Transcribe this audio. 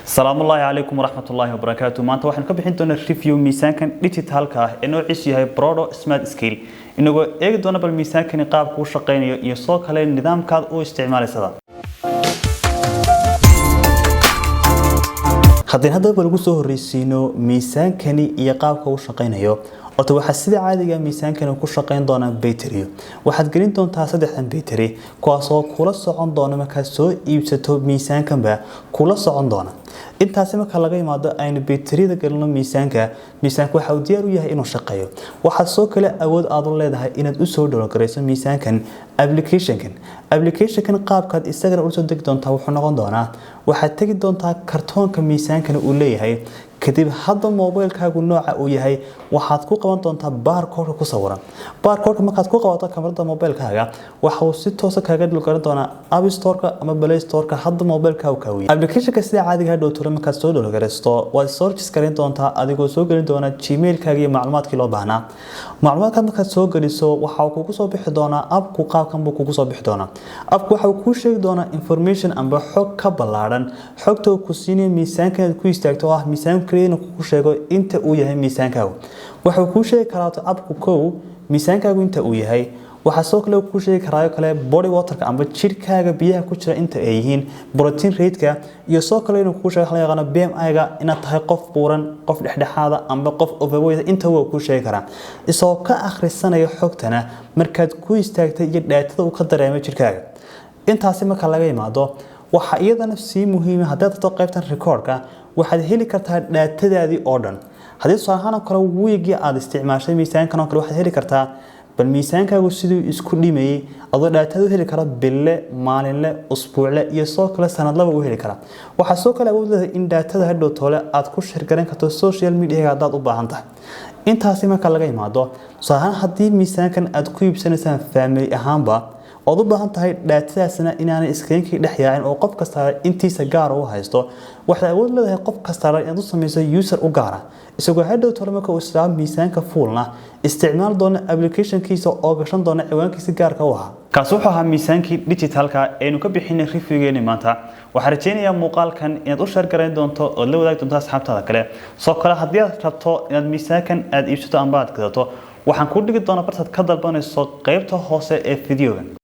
السلام الله عليكم ورحمة الله وبركاته. ما أنت واحد كبحين دونا ريفيو ميزان كان ديجيتال كاه إنه عيسى هاي برودو سمارت سكيل إنه إيه دونا بالميزان كان يقاب كوش قين يسوق على النظام كاد أو استعمال سدا. خدين هذا بالقصة الرئيسينو ميزان كان يقاب كوش قين يو horta waxa sida caadiga miisaankan ku shaqeyn doona battery waxaad gelin doontaa saddexdan battery kuwaas oo kula socon doona marka soo iibsato miisaankan ba kula socon doona intaas marka laga yimaado aynu batteryada galno miisaanka waxa uu diyaar u yahay inuu shaqeeyo waxa soo kale awood aad u leedahay inaad u soo download miisaankan application qaabkaad isagana u soo deg doontaa wuxuu noqon doonaa waxaad tagi doontaa kartoonka miisaankan uu leeyahay kadib hadda mobilkaagu nooca uu yahay waxaad ku qaban doontaa barcode ku sawiran barcode markaad ku qabato kamarada mobilkaaga waxa uu si toos ah kaga dhulkan doonaa App Store ama Play Store hadda mobilkaagu ka weyn application-ka sida caadiga ah dhowr markaad soo downloadgareysto waad search gareyn doontaa adigoo soo gelin doona Gmail-kaaga iyo macluumaadkii loo baahnaa macluumaadka markaad soo geliso waxa uu kugu soo bixi doonaa app-ku qaabkan buu kugu soo bixi doonaa app-ku waxa uu ku sheegi doonaa information amba xog ka ballaaran xogta uu ku siinay miisaanka ku istaagto ah miisaan كرينا كوشيغو انت او يهي ميسانكاغو waxa uu ku sheegi karaa abku koow miisaankaagu inta uu yahay waxa soo kale ku sheegi karaa kale body water amba jirkaaga biyaha ku jira inta ay yihiin protein rate-ka iyo soo kale inuu ku sheego xalaqana BMI-ga inaad tahay qof buuran qof dhexdhexaada amba qof overweight inta uu ku sheegi karaa isoo ka akhrisanaya xogtana markaad ku istaagtay iyo daatada uu ka dareemay jirkaaga intaasi marka laga yimaado waxa iyadana si muhiim ah hadda qaybtan record-ka waxaad heli kartaa daatadaadii oo dhan hadii saaxana kale weeygi aad isticmaashay miisaankan oo kale waxaad heli kartaa bal miisaankaagu sidoo isku dhimayay adoo daatada heli kara bille maalinle usbuucle iyo soo kale sanadlaba u heli kara waxa soo kale awood leedahay in daatada hadhow toole aad ku share garan karto social media-ga aad u baahan tahay intaasi marka laga yimaado saaxana hadii miisaankan aad ku iibsanaysaan family ahaanba oo u baahan tahay daatadaasna inaanay screen-kii dhex yaacin oo qof kasta intiisa gaar ah u haysto waxa awood leedahay qof kasta inaad u sameeyso user u gaar ah isagoo hadhow tolo marka uu islaam miisaanka fuulna isticmaal doona application-kiisa oo gashan doona ciwaankiisa gaarka u ah kaas wuxuu ahaa miisaankii digitalka ee ka bixinay review-geena maanta waxaan rajaynayaa muuqaalkan inaad u share gareyn doonto oo la wadaag doonto asxaabtaada kale soo kale haddii aad rabto inaad miisaankan aad iibsato amba aad gadato waxaan ku dhigi doonaa bartaad ka dalbanayso qaybta hoose ee video-gan